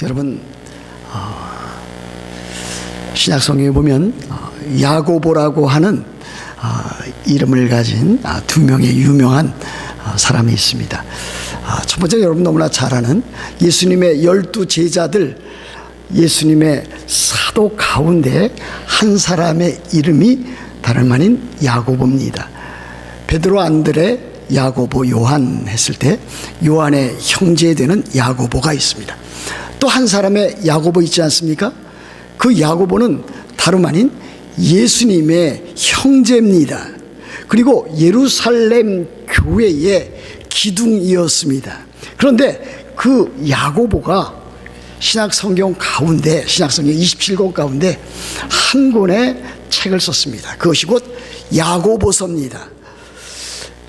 여러분, 신약성경에 보면 야고보라고 하는 이름을 가진 두 명의 유명한 사람이 있습니다. 첫 번째, 여러분 너무나 잘 아는 예수님의 12 제자들, 예수님의 사도 가운데 한 사람의 이름이 다름 아닌 야고보입니다. 베드로, 안드레, 야고보, 요한 했을 때 요한의 형제 되는 야고보가 있습니다. 또 한 사람의 야고보 있지 않습니까? 그 야고보는 다름 아닌 예수님의 형제입니다. 그리고 예루살렘 교회의 기둥이었습니다. 그런데 그 야고보가 신약성경 가운데, 신약성경 27권 가운데 한 권의 책을 썼습니다. 그것이 곧 야고보서입니다.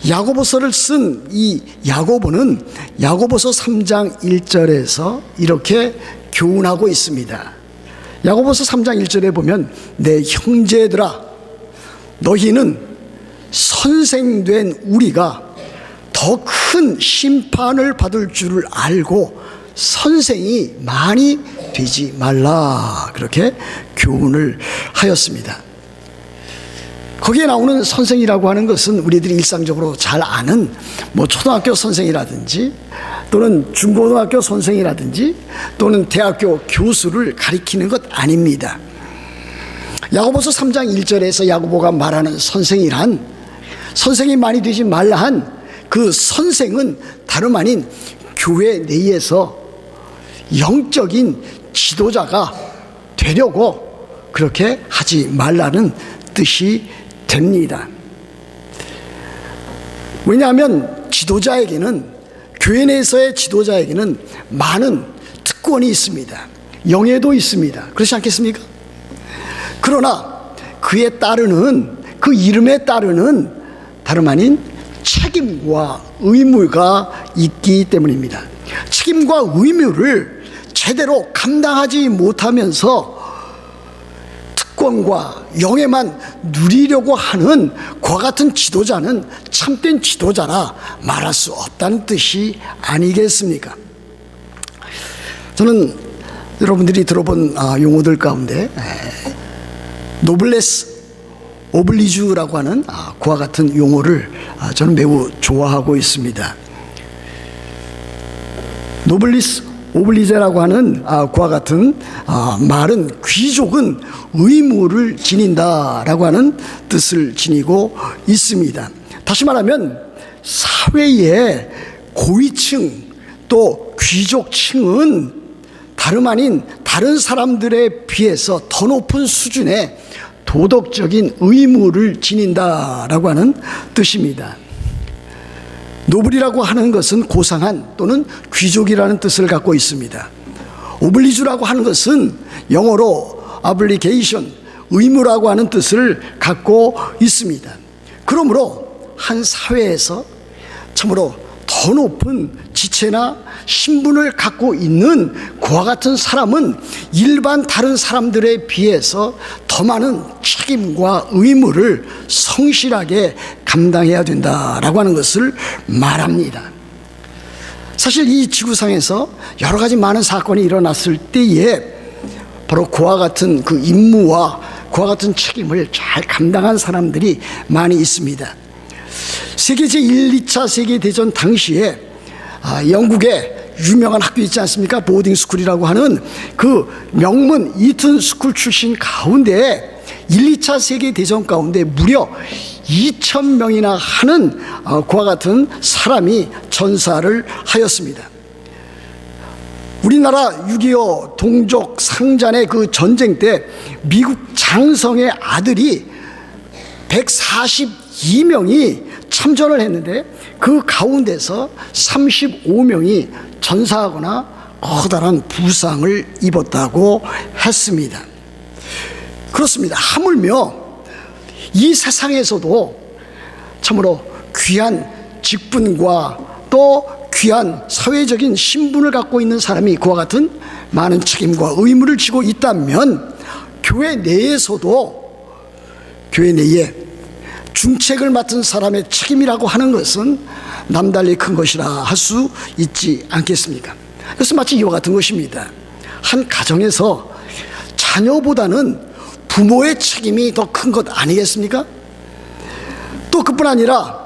야고보서를 쓴 이 야고보는 야고보서 3장 1절에서 이렇게 교훈하고 있습니다. 야고보서 3장 1절에 보면, 내 형제들아, 너희는 선생된 우리가 더 큰 심판을 받을 줄을 알고 선생이 많이 되지 말라, 그렇게 교훈을 하였습니다. 거기에 나오는 선생이라고 하는 것은 우리들이 일상적으로 잘 아는 초등학교 선생이라든지 또는 중고등학교 선생이라든지 또는 대학교 교수를 가리키는 것 아닙니다. 야고보서 3장 1절에서 야고보가 말하는 선생이란, 선생이 많이 되지 말라 한 그 선생은 다름 아닌 교회 내에서 영적인 지도자가 되려고 그렇게 하지 말라는 뜻이 됩니다. 왜냐하면 지도자에게는, 교회 내에서의 지도자에게는 많은 특권이 있습니다. 영예도 있습니다. 그렇지 않겠습니까? 그러나 그에 따르는, 그 이름에 따르는 다름 아닌 책임과 의무가 있기 때문입니다. 책임과 의무를 제대로 감당하지 못하면서 특권과 영예만 누리려고 하는 그와 같은 지도자는 참된 지도자라 말할 수 없다는 뜻이 아니겠습니까? 저는 여러분들이 들어본 용어들 가운데 노블레스 오블리주라고 하는 그와 같은 용어를 저는 매우 좋아하고 있습니다. 노블리스 오블리제라고 하는 그와 같은 말은 귀족은 의무를 지닌다라고 하는 뜻을 지니고 있습니다. 다시 말하면 사회의 고위층 또 귀족층은 다름 아닌 다른 사람들에 비해서 더 높은 수준의 도덕적인 의무를 지닌다라고 하는 뜻입니다. 노블이라고 하는 것은 고상한 또는 귀족이라는 뜻을 갖고 있습니다. 오블리주라고 하는 것은 영어로 아블리게이션, 의무라고 하는 뜻을 갖고 있습니다. 그러므로 한 사회에서 참으로 더 높은 지체나 신분을 갖고 있는 그와 같은 사람은 일반 다른 사람들에 비해서 더 많은 책임과 의무를 성실하게 감당해야 된다라고 하는 것을 말합니다. 사실 이 지구상에서 여러 가지 많은 사건이 일어났을 때에 바로 그와 같은 그 임무와 그와 같은 책임을 잘 감당한 사람들이 많이 있습니다. 세계 제1, 2차 세계대전 당시에 영국의 유명한 학교 있지 않습니까? 보딩스쿨이라고 하는 그 명문 이튼 스쿨 출신 가운데 1, 2차 세계대전 가운데 무려 2,000명이나 하는 그와 같은 사람이 전사를 하였습니다. 우리나라 6.25 동족 상잔의 그 전쟁 때 미국 장성의 아들이 142명이 참전을 했는데 그 가운데서 35명이 전사하거나 커다란 부상을 입었다고 했습니다. 그렇습니다. 하물며 이 세상에서도 참으로 귀한 직분과 또 귀한 사회적인 신분을 갖고 있는 사람이 그와 같은 많은 책임과 의무를 지고 있다면 교회 내에서도, 교회 내에 중책을 맡은 사람의 책임이라고 하는 것은 남달리 큰 것이라 할 수 있지 않겠습니까? 그래서 마치 이와 같은 것입니다. 한 가정에서 자녀보다는 부모의 책임이 더 큰 것 아니겠습니까? 또 그뿐 아니라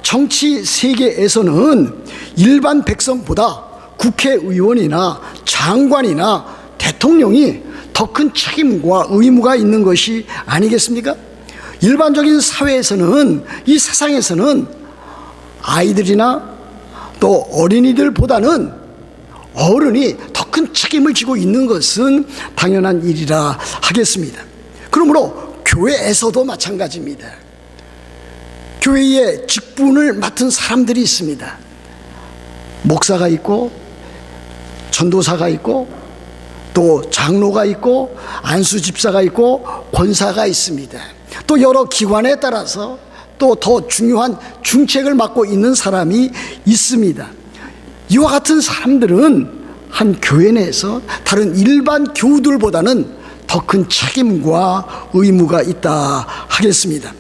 정치 세계에서는 일반 백성보다 국회의원이나 장관이나 대통령이 더 큰 책임과 의무가 있는 것이 아니겠습니까? 일반적인 사회에서는, 이 세상에서는 아이들이나 또 어린이들보다는 어른이 더 큰 책임을 지고 있는 것은 당연한 일이라 하겠습니다. 그러므로 교회에서도 마찬가지입니다. 교회의 직분을 맡은 사람들이 있습니다. 목사가 있고 전도사가 있고 또 장로가 있고 안수집사가 있고 권사가 있습니다. 또 여러 기관에 따라서 또 더 중요한 중책을 맡고 있는 사람이 있습니다. 이와 같은 사람들은 한 교회 내에서 다른 일반 교우들보다는 더 큰 책임과 의무가 있다 하겠습니다.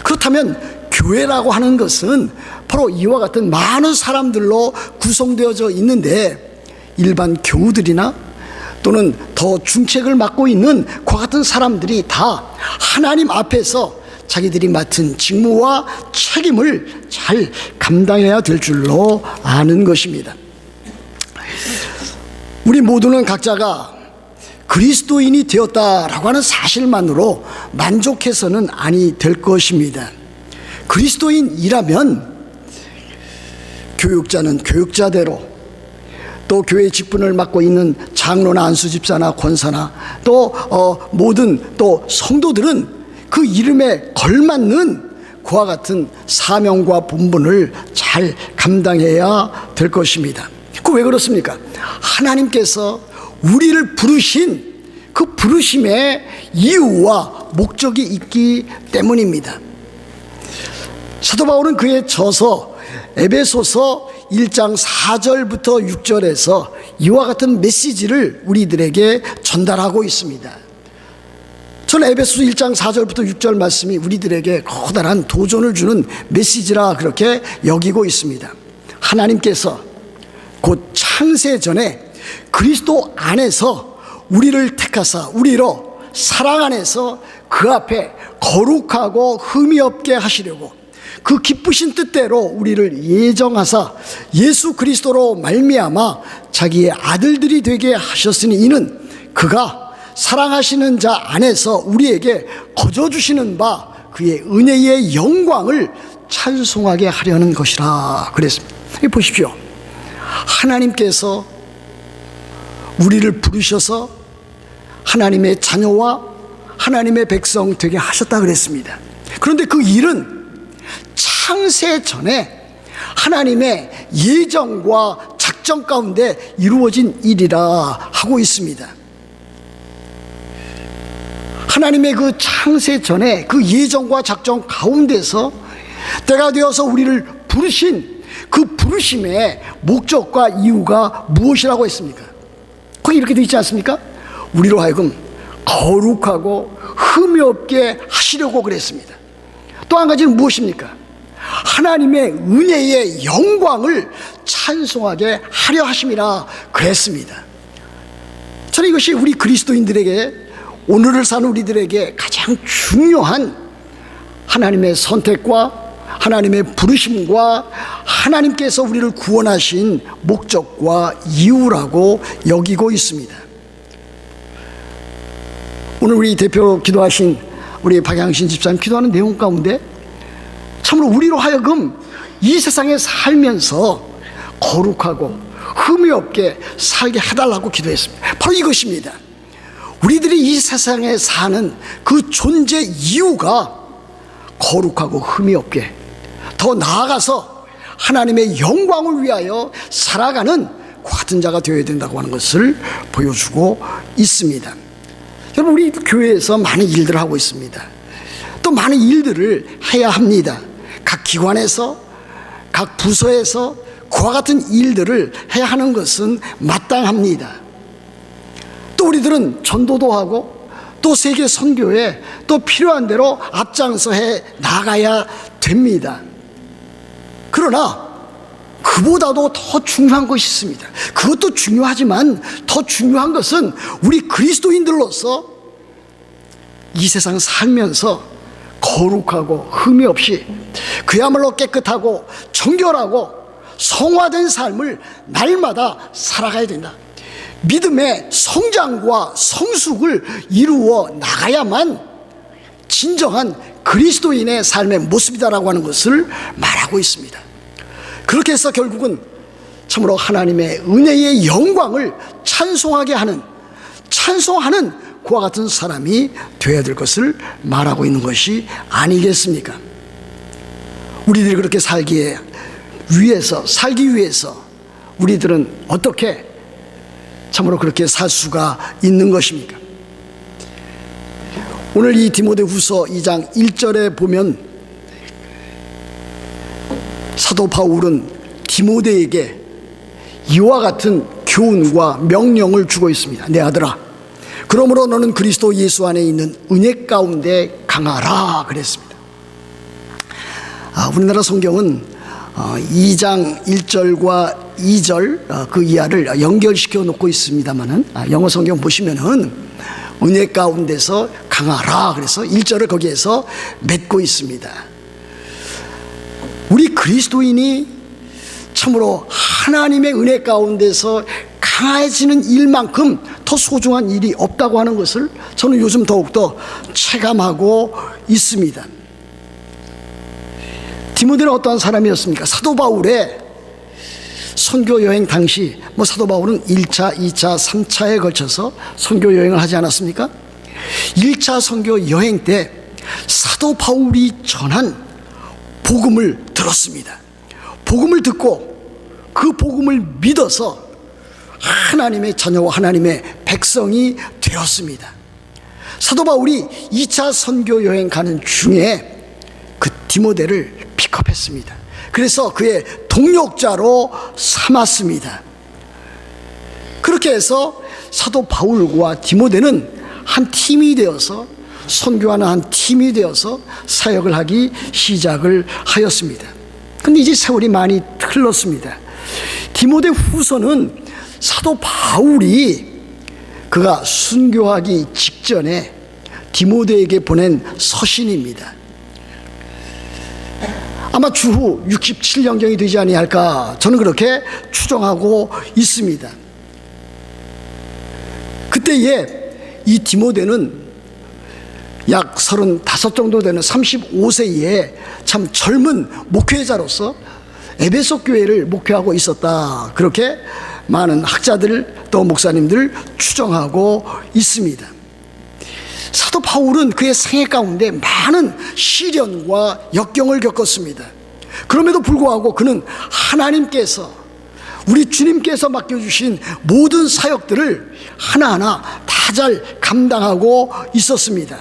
그렇다면 교회라고 하는 것은 바로 이와 같은 많은 사람들로 구성되어져 있는데, 일반 교우들이나 또는 더 중책을 맡고 있는 그와 같은 사람들이 다 하나님 앞에서 자기들이 맡은 직무와 책임을 잘 감당해야 될 줄로 아는 것입니다. 우리 모두는 각자가 그리스도인이 되었다라고 하는 사실만으로 만족해서는 아니 될 것입니다. 그리스도인이라면 교육자는 교육자대로, 또 교회 직분을 맡고 있는 장로나 안수집사나 권사나 또 모든 또 성도들은 그 이름에 걸맞는 그와 같은 사명과 본분을 잘 감당해야 될 것입니다. 그 왜 그렇습니까? 하나님께서 우리를 부르신 그 부르심의 이유와 목적이 있기 때문입니다. 사도 바울은 그의 저서 에베소서 1장 4절부터 6절에서 이와 같은 메시지를 우리들에게 전달하고 있습니다. 저는 에베소서 1장 4절부터 6절 말씀이 우리들에게 커다란 도전을 주는 메시지라 그렇게 여기고 있습니다. 하나님께서 곧 창세 전에 그리스도 안에서 우리를 택하사 우리로 사랑 안에서 그 앞에 거룩하고 흠이 없게 하시려고 그 기쁘신 뜻대로 우리를 예정하사 예수 그리스도로 말미암아 자기의 아들들이 되게 하셨으니 이는 그가 사랑하시는 자 안에서 우리에게 거저주시는 바 그의 은혜의 영광을 찬송하게 하려는 것이라 그랬습니다. 보십시오. 하나님께서 우리를 부르셔서 하나님의 자녀와 하나님의 백성 되게 하셨다 그랬습니다. 그런데 그 일은 창세 전에 하나님의 예정과 작정 가운데 이루어진 일이라 하고 있습니다. 하나님의 그 창세 전에 그 예정과 작정 가운데서 때가 되어서 우리를 부르신 그 부르심의 목적과 이유가 무엇이라고 했습니까? 거기 이렇게 되어 있지 않습니까? 우리로 하여금 거룩하고 흠이 없게 하시려고 그랬습니다. 또 한 가지는 무엇입니까? 하나님의 은혜의 영광을 찬송하게 하려 하심이라 그랬습니다. 저는 이것이 우리 그리스도인들에게, 오늘을 사는 우리들에게 가장 중요한 하나님의 선택과 하나님의 부르심과 하나님께서 우리를 구원하신 목적과 이유라고 여기고 있습니다. 오늘 우리 대표로 기도하신 우리 박양신 집사님 기도하는 내용 가운데 참으로 우리로 하여금 이 세상에 살면서 거룩하고 흠이 없게 살게 해달라고 기도했습니다. 바로 이것입니다. 우리들이 이 세상에 사는 그 존재 이유가 거룩하고 흠이 없게, 더 나아가서 하나님의 영광을 위하여 살아가는 같은 자가 되어야 된다고 하는 것을 보여주고 있습니다. 여러분, 우리 교회에서 많은 일들을 하고 있습니다. 또 많은 일들을 해야 합니다. 각 기관에서, 각 부서에서 그와 같은 일들을 해야 하는 것은 마땅합니다. 또 우리들은 전도도 하고 또 세계 선교에 또 필요한 대로 앞장서 해 나가야 됩니다. 그러나 그보다도 더 중요한 것이 있습니다. 그것도 중요하지만 더 중요한 것은 우리 그리스도인들로서 이 세상 살면서 거룩하고 흠이 없이 그야말로 깨끗하고 정결하고 성화된 삶을 날마다 살아가야 된다. 믿음의 성장과 성숙을 이루어 나가야만 진정한 그리스도인의 삶의 모습이다라고 하는 것을 말하고 있습니다. 그렇게 해서 결국은 참으로 하나님의 은혜의 영광을 찬송하는 그와 같은 사람이 되어야 될 것을 말하고 있는 것이 아니겠습니까? 우리들이 그렇게 살기 위해서 우리들은 어떻게 참으로 그렇게 살 수가 있는 것입니까? 오늘 이 디모데후서 2장 1절에 보면 사도 바울은 디모데에게 이와 같은 교훈과 명령을 주고 있습니다. 내 아들아, 그러므로 너는 그리스도 예수 안에 있는 은혜 가운데 강하라 그랬습니다. 우리나라 성경은 2장 1절과 2절 그 이하를 연결시켜 놓고 있습니다만은 영어 성경 보시면은 은혜 가운데서 강하라 그래서 1절을 거기에서 맺고 있습니다. 우리 그리스도인이 참으로 하나님의 은혜 가운데서 강해지는 일만큼 더 소중한 일이 없다고 하는 것을 저는 요즘 더욱더 체감하고 있습니다. 디모데는 어떠한 사람이었습니까? 사도 바울의 선교 여행 당시 사도 바울은 1차, 2차, 3차에 걸쳐서 선교 여행을 하지 않았습니까? 1차 선교 여행 때 사도 바울이 전한 복음을 들었습니다. 복음을 듣고 그 복음을 믿어서 하나님의 자녀와 하나님의 백성이 되었습니다. 사도 바울이 2차 선교 여행 가는 중에 그 디모데를 픽업했습니다. 그래서 그의 동역자로 삼았습니다. 그렇게 해서 사도 바울과 디모데는 한 팀이 되어서 선교하는 한 팀이 되어서 사역을 하기 시작을 하였습니다. 근데 이제 세월이 많이 흘렀습니다. 디모데 후서는 사도 바울이 그가 순교하기 직전에 디모데에게 보낸 서신입니다. 아마 주후 67년경이 되지 아니할까 저는 그렇게 추정하고 있습니다. 그때에 이 디모데는 약 35 정도 되는 35세에 참 젊은 목회자로서 에베소 교회를 목회하고 있었다. 그렇게 많은 학자들 또 목사님들 추정하고 있습니다. 사도 바울은 그의 생애 가운데 많은 시련과 역경을 겪었습니다. 그럼에도 불구하고 그는 하나님께서 우리 주님께서 맡겨주신 모든 사역들을 하나하나 다 잘 감당하고 있었습니다.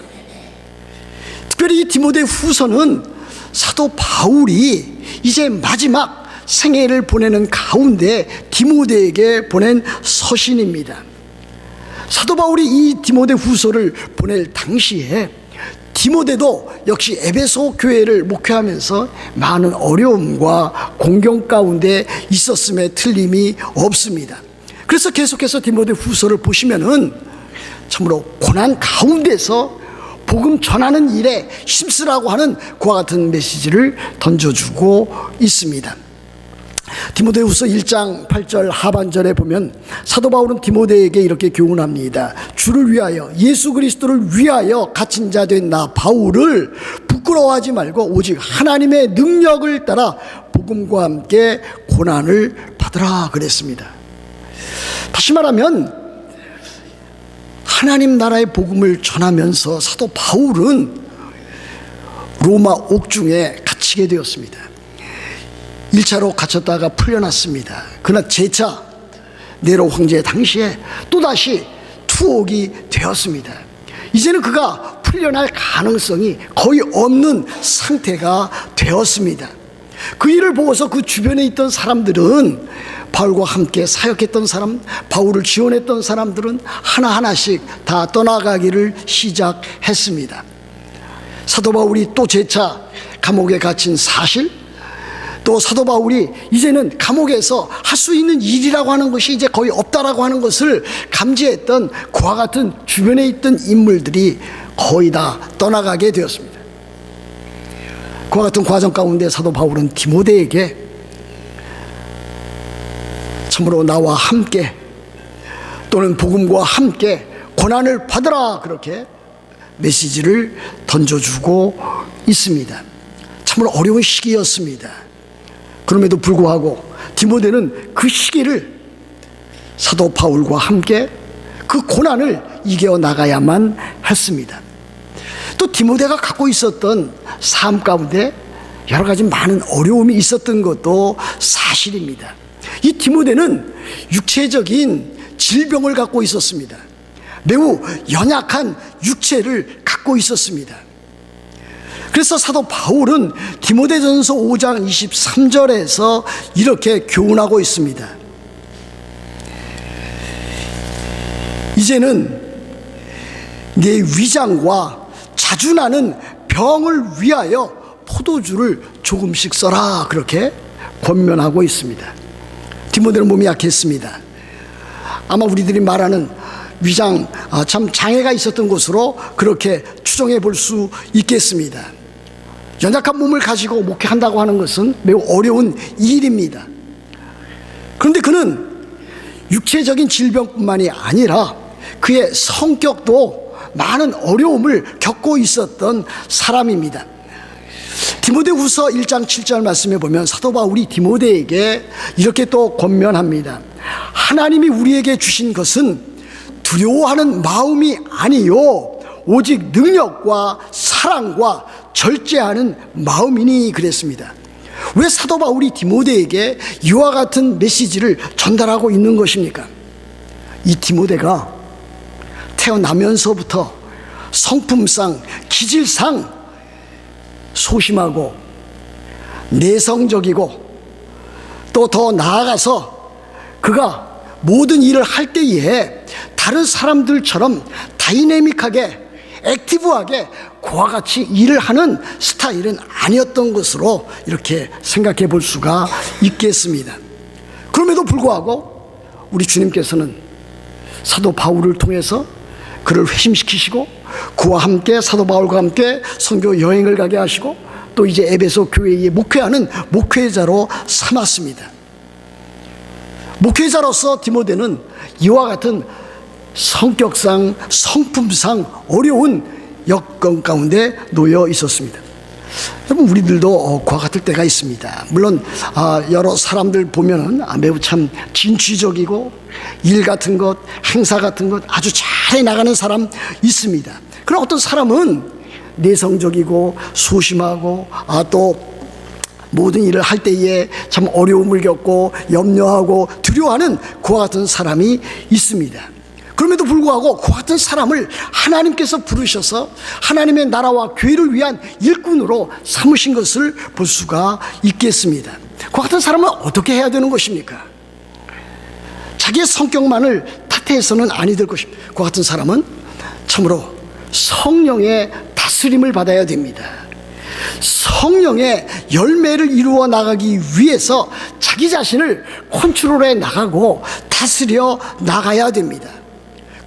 특별히 이 디모데 후서는 사도 바울이 이제 마지막 생애를 보내는 가운데 디모데에게 보낸 서신입니다. 사도 바울이 이 디모데 후서를 보낼 당시에 디모데도 역시 에베소 교회를 목회하면서 많은 어려움과 공경 가운데 있었음에 틀림이 없습니다. 그래서 계속해서 디모데 후서를 보시면은 참으로 고난 가운데서 복음 전하는 일에 힘쓰라고 하는 그와 같은 메시지를 던져주고 있습니다. 디모데후서 1장 8절 하반절에 보면 사도 바울은 디모데에게 이렇게 교훈합니다. 주를 위하여 예수 그리스도를 위하여 갇힌 자 된 나 바울을 부끄러워하지 말고 오직 하나님의 능력을 따라 복음과 함께 고난을 받으라 그랬습니다. 다시 말하면 하나님 나라의 복음을 전하면서 사도 바울은 로마 옥중에 갇히게 되었습니다. 1차로 갇혔다가 풀려났습니다. 그러나 제4 네로 황제 당시에 또다시 투옥이 되었습니다. 이제는 그가 풀려날 가능성이 거의 없는 상태가 되었습니다. 그 일을 보고서 그 주변에 있던 사람들은 바울과 함께 사역했던 사람, 바울을 지원했던 사람들은 하나하나씩 다 떠나가기를 시작했습니다. 사도 바울이 또 재차 감옥에 갇힌 사실, 또 사도 바울이 이제는 감옥에서 할 수 있는 일이라고 하는 것이 이제 거의 없다라고 하는 것을 감지했던 그와 같은 주변에 있던 인물들이 거의 다 떠나가게 되었습니다. 그와 같은 과정 가운데 사도 바울은 디모데에게 참으로 나와 함께 또는 복음과 함께 고난을 받으라, 그렇게 메시지를 던져주고 있습니다. 참으로 어려운 시기였습니다. 그럼에도 불구하고 디모데는 그 시기를 사도 바울과 함께 그 고난을 이겨나가야만 했습니다. 또 디모데가 갖고 있었던 삶 가운데 여러 가지 많은 어려움이 있었던 것도 사실입니다. 이 디모데는 육체적인 질병을 갖고 있었습니다. 매우 연약한 육체를 갖고 있었습니다. 그래서 사도 바울은 디모데전서 5장 23절에서 이렇게 교훈하고 있습니다. 이제는 내 위장과 자주 나는 병을 위하여 포도주를 조금씩 써라, 그렇게 권면하고 있습니다. 디모데는 몸이 약했습니다. 아마 우리들이 말하는 위장, 참 장애가 있었던 것으로 그렇게 추정해 볼 수 있겠습니다. 연약한 몸을 가지고 목회한다고 하는 것은 매우 어려운 일입니다. 그런데 그는 육체적인 질병뿐만이 아니라 그의 성격도 많은 어려움을 겪고 있었던 사람입니다. 디모데후서 1장 7절 말씀에 보면 사도 바울이 디모데에게 이렇게 또 권면합니다. 하나님이 우리에게 주신 것은 두려워하는 마음이 아니요 오직 능력과 사랑과 절제하는 마음이니, 그랬습니다. 왜 사도 바울이 디모데에게 이와 같은 메시지를 전달하고 있는 것입니까? 이 디모데가 태어나면서부터 성품상, 기질상 소심하고 내성적이고 또 더 나아가서 그가 모든 일을 할 때에 다른 사람들처럼 다이내믹하게 액티브하게 그와 같이 일을 하는 스타일은 아니었던 것으로 이렇게 생각해 볼 수가 있겠습니다. 그럼에도 불구하고 우리 주님께서는 사도 바울을 통해서 그를 회심시키시고 그와 함께 사도 바울과 함께 선교 여행을 가게 하시고 또 이제 에베소 교회에 목회하는 목회자로 삼았습니다. 목회자로서 디모데는 이와 같은 성격상 성품상 어려운 여건 가운데 놓여 있었습니다. 여러분, 우리들도 그와 같을 때가 있습니다. 물론 여러 사람들 보면은 매우 참 진취적이고 일 같은 것, 행사 같은 것 아주 잘 나가는 사람 있습니다. 그러나 어떤 사람은 내성적이고 소심하고 또 모든 일을 할 때에 참 어려움을 겪고 염려하고 두려워하는 그와 같은 사람이 있습니다. 그럼에도 불구하고 그 같은 사람을 하나님께서 부르셔서 하나님의 나라와 교회를 위한 일꾼으로 삼으신 것을 볼 수가 있겠습니다. 그 같은 사람은 어떻게 해야 되는 것입니까? 자기의 성격만을 탓해서는 아니 될 것입니다. 그 같은 사람은 참으로 성령의 다스림을 받아야 됩니다. 성령의 열매를 이루어 나가기 위해서 자기 자신을 컨트롤해 나가고 다스려 나가야 됩니다.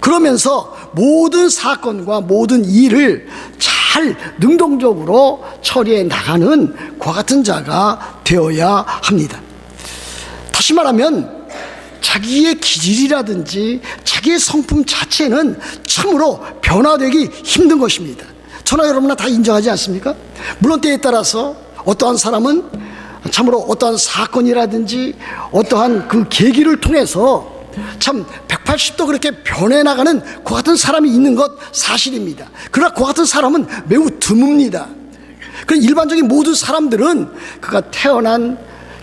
그러면서 모든 사건과 모든 일을 잘 능동적으로 처리해 나가는 그와 같은 자가 되어야 합니다. 다시 말하면 자기의 기질이라든지 자기의 성품 자체는 참으로 변화되기 힘든 것입니다. 저나 여러분나 다 인정하지 않습니까? 물론 때에 따라서 어떠한 사람은 참으로 어떠한 사건이라든지 어떠한 그 계기를 통해서 참 180도 그렇게 변해나가는 그 같은 사람이 있는 것 사실입니다. 그러나 그 같은 사람은 매우 드뭅니다. 그 일반적인 모든 사람들은 그가 태어난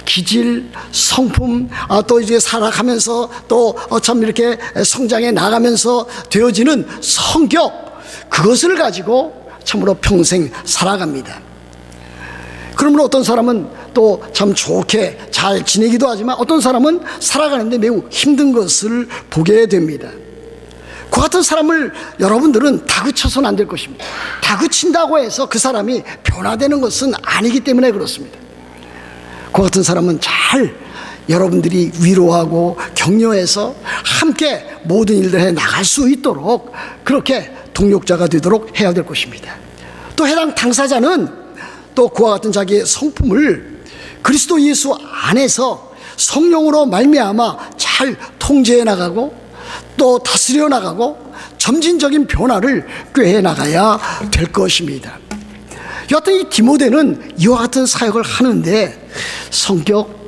기질, 성품, 또 이제 살아가면서 또 참 이렇게 성장해 나가면서 되어지는 성격, 그것을 가지고 참으로 평생 살아갑니다. 그러면 어떤 사람은 또 참 좋게 잘 지내기도 하지만 어떤 사람은 살아가는데 매우 힘든 것을 보게 됩니다. 그 같은 사람을 여러분들은 다그쳐서는 안 될 것입니다. 다그친다고 해서 그 사람이 변화되는 것은 아니기 때문에 그렇습니다. 그와 같은 사람은 잘 여러분들이 위로하고 격려해서 함께 모든 일들 해 나갈 수 있도록 그렇게 동력자가 되도록 해야 될 것입니다. 또 해당 당사자는 또 그와 같은 자기의 성품을 그리스도 예수 안에서 성령으로 말미암아 잘 통제해 나가고 또 다스려 나가고 점진적인 변화를 꾀해 나가야 될 것입니다. 여하튼 이 디모데는 이와 같은 사역을 하는데 성격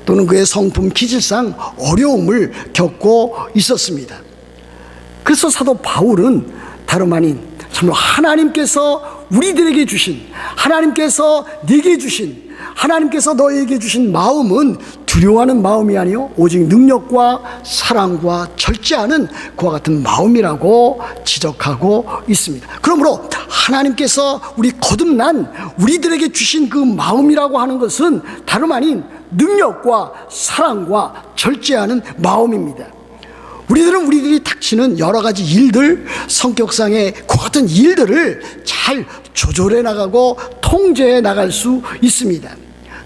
또는 그의 성품 기질상 어려움을 겪고 있었습니다. 그래서 사도 바울은 다름 아닌 참으로 하나님께서 우리들에게 주신, 하나님께서 내게 주신, 하나님께서 너에게 주신 마음은 두려워하는 마음이 아니요 오직 능력과 사랑과 절제하는 그와 같은 마음이라고 지적하고 있습니다. 그러므로 하나님께서 우리 거듭난 우리들에게 주신 그 마음이라고 하는 것은 다름 아닌 능력과 사랑과 절제하는 마음입니다. 우리들은 우리들이 닥치는 여러 가지 일들, 성격상의 그와 같은 일들을 잘 조절해 나가고 통제해 나갈 수 있습니다.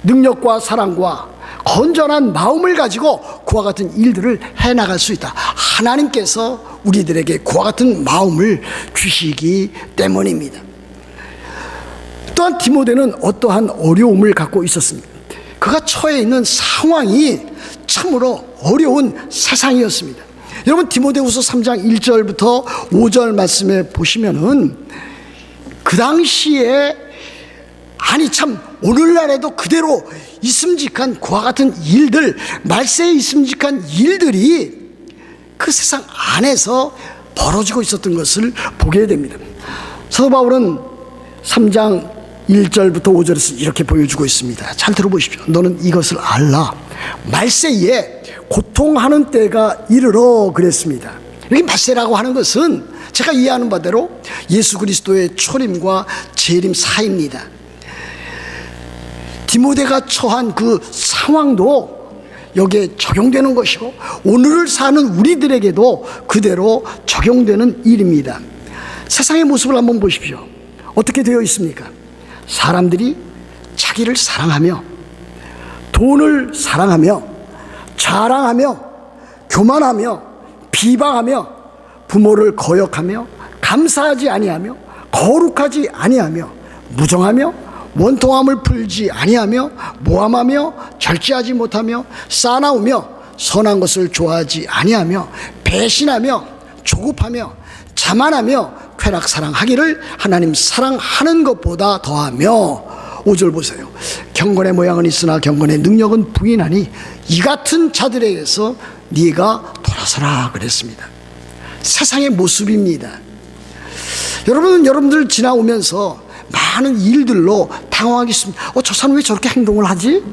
능력과 사랑과 건전한 마음을 가지고 그와 같은 일들을 해 나갈 수 있다. 하나님께서 우리들에게 그와 같은 마음을 주시기 때문입니다. 또한 디모데는 어떠한 어려움을 갖고 있었습니다. 그가 처해 있는 상황이 참으로 어려운 세상이었습니다. 여러분 디모데후서 3장 1절부터 5절 말씀에 보시면은 그 당시에 아니 참 오늘날에도 그대로 있음직한 그와 같은 일들, 말세에 있음직한 일들이 그 세상 안에서 벌어지고 있었던 것을 보게 됩니다. 사도 바울은 3장 1절부터 5절에서 이렇게 보여주고 있습니다. 잘 들어보십시오. 너는 이것을 알라. 말세에 고통하는 때가 이르러 그랬습니다. 여기 말세라고 하는 것은 제가 이해하는 바대로 예수 그리스도의 초림과 재림 사이입니다. 디모데가 처한 그 상황도 여기에 적용되는 것이고 오늘을 사는 우리들에게도 그대로 적용되는 일입니다. 세상의 모습을 한번 보십시오. 어떻게 되어 있습니까? 사람들이 자기를 사랑하며 돈을 사랑하며 자랑하며 교만하며 비방하며 부모를 거역하며 감사하지 아니하며 거룩하지 아니하며 무정하며 원통함을 풀지 아니하며 모함하며 절제하지 못하며 싸나우며 선한 것을 좋아하지 아니하며 배신하며 조급하며 자만하며 쾌락 사랑하기를 하나님 사랑하는 것보다 더하며 5절 보세요. 경건의 모양은 있으나 경건의 능력은 부인하니 이 같은 자들에게서 네가 돌아서라 그랬습니다. 세상의 모습입니다. 여러분들 지나오면서 많은 일들로 당황하겠습니다. 저 사람 왜 저렇게 행동을 하지?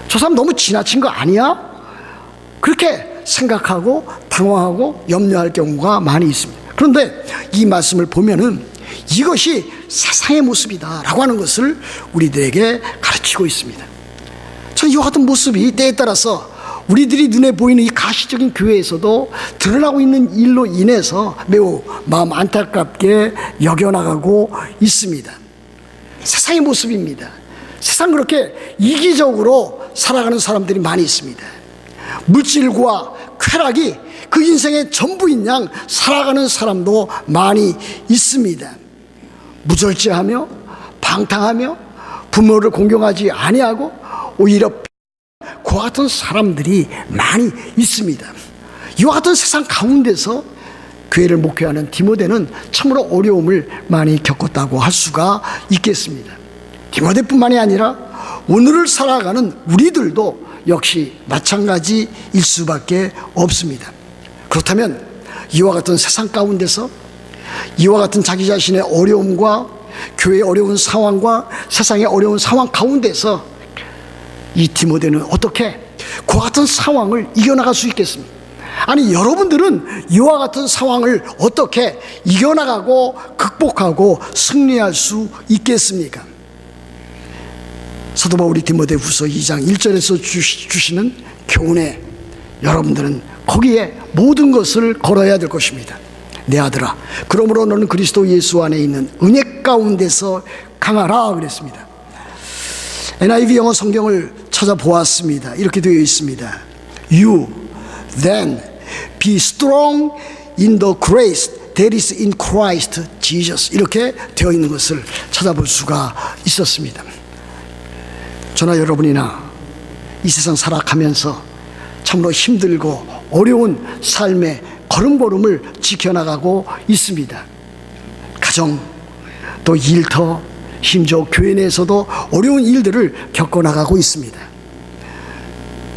저 사람 너무 지나친 거 아니야? 그렇게 생각하고 당황하고 염려할 경우가 많이 있습니다. 그런데 이 말씀을 보면은 이것이 세상의 모습이다 라고 하는 것을 우리들에게 가르치고 있습니다. 저는 이와 같은 모습이 때에 따라서 우리들이 눈에 보이는 이 가시적인 교회에서도 드러나고 있는 일로 인해서 매우 마음 안타깝게 여겨나가고 있습니다. 세상의 모습입니다. 세상 그렇게 이기적으로 살아가는 사람들이 많이 있습니다. 물질과 쾌락이 그 인생의 전부인 양 살아가는 사람도 많이 있습니다. 무절제하며 방탕하며 부모를 공경하지 아니하고 오히려 그와 같은 사람들이 많이 있습니다. 이와 같은 세상 가운데서 교회를 목회하는 디모데는 참으로 어려움을 많이 겪었다고 할 수가 있겠습니다. 디모데뿐만이 아니라 오늘을 살아가는 우리들도 역시 마찬가지일 수밖에 없습니다. 그렇다면 이와 같은 세상 가운데서 이와 같은 자기 자신의 어려움과 교회의 어려운 상황과 세상의 어려운 상황 가운데서 이 디모데는 어떻게 그와 같은 상황을 이겨나갈 수 있겠습니까? 아니 여러분들은 이와 같은 상황을 어떻게 이겨나가고 극복하고 승리할 수 있겠습니까? 사도 바울이 디모데후서 2장 1절에서 주시는 교훈에 여러분들은 거기에 모든 것을 걸어야 될 것입니다. 내 아들아, 그러므로 너는 그리스도 예수 안에 있는 은혜 가운데서 강하라 그랬습니다. NIV 영어 성경을 찾아보았습니다. 이렇게 되어 있습니다. You then be strong in the grace that is in Christ Jesus. 이렇게 되어 있는 것을 찾아볼 수가 있었습니다. 저나 여러분이나 이 세상 살아가면서 참으로 힘들고 어려운 삶의 걸음걸음을 지켜나가고 있습니다. 가정, 또 일터, 심지어 교회 내에서도 어려운 일들을 겪어나가고 있습니다.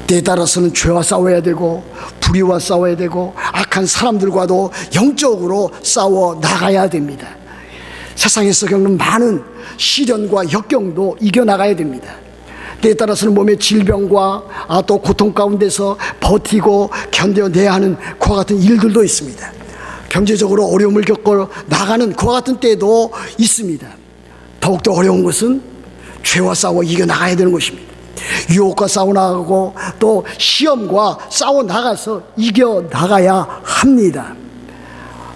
때에 따라서는 죄와 싸워야 되고 불의와 싸워야 되고 악한 사람들과도 영적으로 싸워 나가야 됩니다. 세상에서 겪는 많은 시련과 역경도 이겨나가야 됩니다. 때에 따라서는 몸의 질병과 또 고통 가운데서 버티고 견뎌내야 하는 그와 같은 일들도 있습니다. 경제적으로 어려움을 겪어 나가는 그와 같은 때도 있습니다. 더욱더 어려운 것은 죄와 싸워 이겨나가야 되는 것입니다. 유혹과 싸워 나가고 또 시험과 싸워 나가서 이겨나가야 합니다.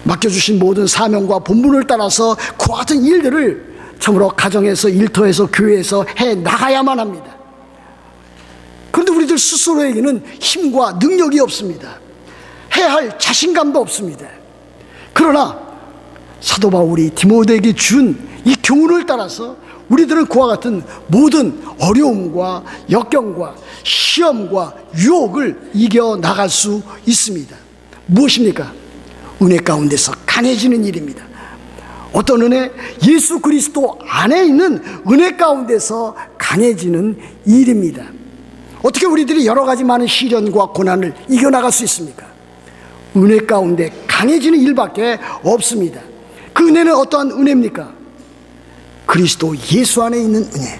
맡겨주신 모든 사명과 본분을 따라서 그와 같은 일들을 참으로 가정에서 일터에서 교회에서 해나가야만 합니다. 그런데 우리들 스스로에게는 힘과 능력이 없습니다. 해야 할 자신감도 없습니다. 그러나 사도 바울이 디모데에게 준 이 교훈을 따라서 우리들은 그와 같은 모든 어려움과 역경과 시험과 유혹을 이겨나갈 수 있습니다. 무엇입니까? 은혜 가운데서 강해지는 일입니다. 어떤 은혜? 예수 그리스도 안에 있는 은혜 가운데서 강해지는 일입니다. 어떻게 우리들이 여러 가지 많은 시련과 고난을 이겨나갈 수 있습니까? 은혜 가운데 강해지는 일밖에 없습니다. 그 은혜는 어떠한 은혜입니까? 그리스도 예수 안에 있는 은혜,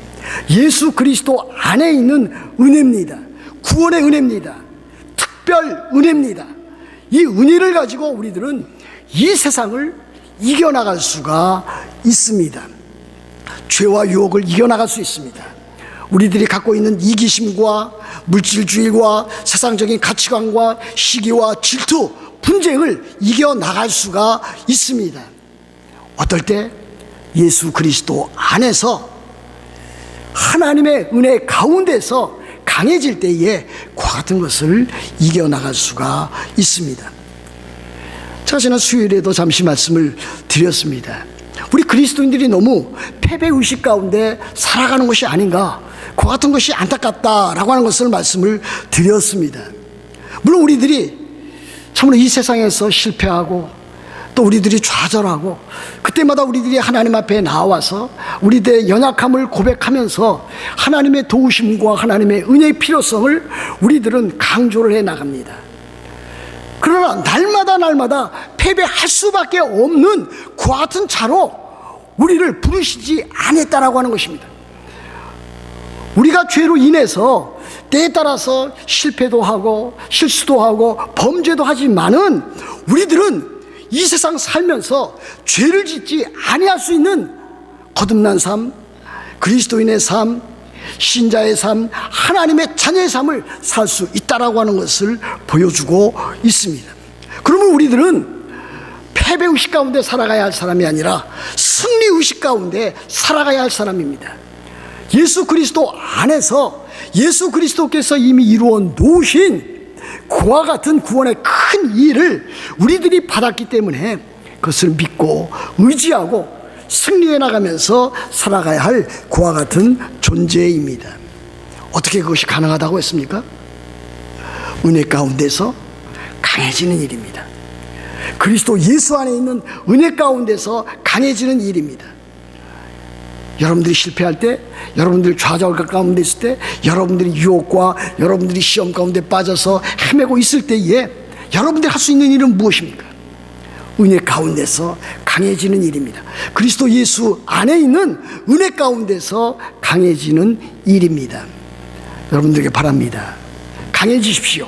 예수 그리스도 안에 있는 은혜입니다. 구원의 은혜입니다. 특별 은혜입니다. 이 은혜를 가지고 우리들은 이 세상을 이겨나갈 수가 있습니다. 죄와 유혹을 이겨나갈 수 있습니다. 우리들이 갖고 있는 이기심과 물질주의와 세상적인 가치관과 시기와 질투, 분쟁을 이겨나갈 수가 있습니다. 어떨 때? 예수 그리스도 안에서 하나님의 은혜 가운데서 강해질 때에 그와 같은 것을 이겨나갈 수가 있습니다. 제가 지난 수요일에도 잠시 말씀을 드렸습니다. 우리 그리스도인들이 너무 패배의식 가운데 살아가는 것이 아닌가, 그와 같은 것이 안타깝다라고 하는 것을 말씀을 드렸습니다. 물론 우리들이 참으로 이 세상에서 실패하고 또 우리들이 좌절하고 그때마다 우리들이 하나님 앞에 나와서 우리들의 연약함을 고백하면서 하나님의 도우심과 하나님의 은혜의 필요성을 우리들은 강조를 해 나갑니다. 그러나 날마다 패배할 수밖에 없는 그와 같은 자로 우리를 부르시지 않았다라고 하는 것입니다. 우리가 죄로 인해서 때에 따라서 실패도 하고 실수도 하고 범죄도 하지만은 우리들은 이 세상 살면서 죄를 짓지 아니할 수 있는 거듭난 삶, 그리스도인의 삶, 신자의 삶, 하나님의 자녀의 삶을 살 수 있다라고 하는 것을 보여주고 있습니다. 그러면 우리들은 패배의식 가운데 살아가야 할 사람이 아니라 승리의식 가운데 살아가야 할 사람입니다. 예수 그리스도 안에서 예수 그리스도께서 이미 이루어 놓으신 그와 같은 구원의 큰 일을 우리들이 받았기 때문에 그것을 믿고 의지하고 승리해 나가면서 살아가야 할 그와 같은 존재입니다. 어떻게 그것이 가능하다고 했습니까? 은혜 가운데서 강해지는 일입니다. 그리스도 예수 안에 있는 은혜 가운데서 강해지는 일입니다. 여러분들이 실패할 때, 여러분들이 좌절 가운데 있을 때, 여러분들이 유혹과 여러분들이 시험 가운데 빠져서 헤매고 있을 때에 여러분들이 할 수 있는 일은 무엇입니까? 은혜 가운데서 강해지는 일입니다. 그리스도 예수 안에 있는 은혜 가운데서 강해지는 일입니다. 여러분들에게 바랍니다. 강해지십시오.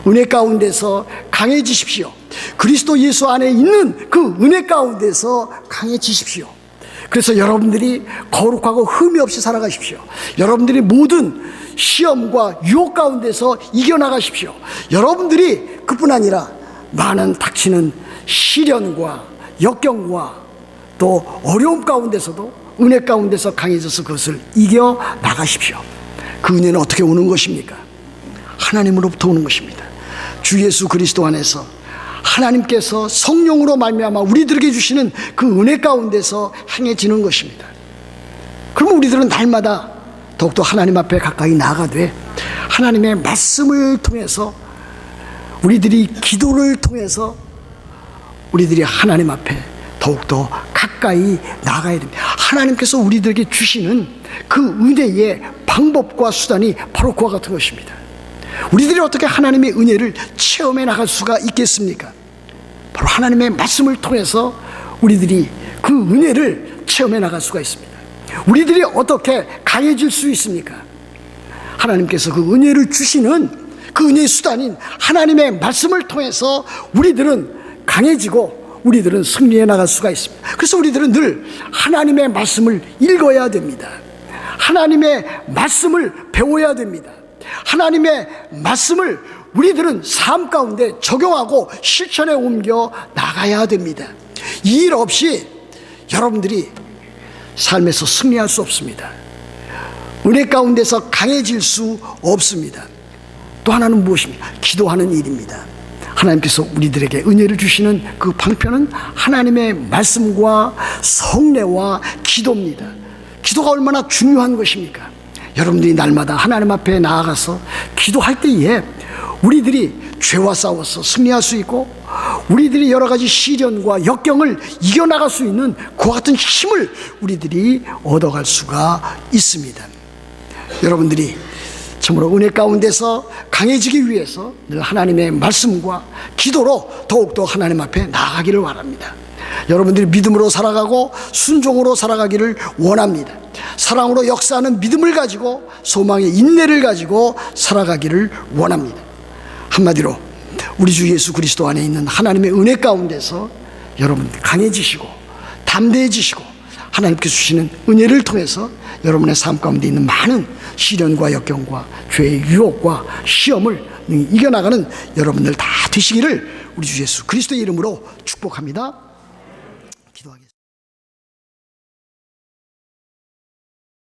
은혜 가운데서 강해지십시오. 그리스도 예수 안에 있는 그 은혜 가운데서 강해지십시오. 그래서 여러분들이 거룩하고 흠이 없이 살아가십시오. 여러분들이 모든 시험과 유혹 가운데서 이겨나가십시오. 여러분들이 그뿐 아니라 많은 닥치는 시련과 역경과 또 어려움 가운데서도 은혜 가운데서 강해져서 그것을 이겨 나가십시오. 그 은혜는 어떻게 오는 것입니까? 하나님으로부터 오는 것입니다. 주 예수 그리스도 안에서 하나님께서 성령으로 말미암아 우리들에게 주시는 그 은혜 가운데서 행해지는 것입니다. 그러면 우리들은 날마다 더욱더 하나님 앞에 가까이 나아가되 하나님의 말씀을 통해서 우리들이 기도를 통해서 우리들이 하나님 앞에 더욱더 가까이 나가야 됩니다. 하나님께서 우리들에게 주시는 그 은혜의 방법과 수단이 바로 그와 같은 것입니다. 우리들이 어떻게 하나님의 은혜를 체험해 나갈 수가 있겠습니까? 바로 하나님의 말씀을 통해서 우리들이 그 은혜를 체험해 나갈 수가 있습니다. 우리들이 어떻게 강해질 수 있습니까? 하나님께서 그 은혜를 주시는 그 은혜의 수단인 하나님의 말씀을 통해서 우리들은 강해지고 우리들은 승리해 나갈 수가 있습니다. 그래서 우리들은 늘 하나님의 말씀을 읽어야 됩니다. 하나님의 말씀을 배워야 됩니다. 하나님의 말씀을 우리들은 삶 가운데 적용하고 실천에 옮겨 나가야 됩니다. 이 일 없이 여러분들이 삶에서 승리할 수 없습니다. 은혜 가운데서 강해질 수 없습니다. 또 하나는 무엇입니까? 기도하는 일입니다. 하나님께서 우리들에게 은혜를 주시는 그 방편은 하나님의 말씀과 성례와 기도입니다. 기도가 얼마나 중요한 것입니까? 여러분들이 날마다 하나님 앞에 나아가서 기도할 때에 우리들이 죄와 싸워서 승리할 수 있고 우리들이 여러 가지 시련과 역경을 이겨나갈 수 있는 그와 같은 힘을 우리들이 얻어갈 수가 있습니다. 여러분들이 참으로 은혜 가운데서 강해지기 위해서 늘 하나님의 말씀과 기도로 더욱더 하나님 앞에 나아가기를 바랍니다. 여러분들이 믿음으로 살아가고 순종으로 살아가기를 원합니다. 사랑으로 역사하는 믿음을 가지고 소망의 인내를 가지고 살아가기를 원합니다. 한마디로 우리 주 예수 그리스도 안에 있는 하나님의 은혜 가운데서 여러분들 강해지시고 담대해지시고 하나님께서 주시는 은혜를 통해서 여러분의 삶 가운데 있는 많은 시련과 역경과 죄의 유혹과 시험을 이겨나가는 여러분들 다 되시기를 우리 주 예수 그리스도의 이름으로 축복합니다.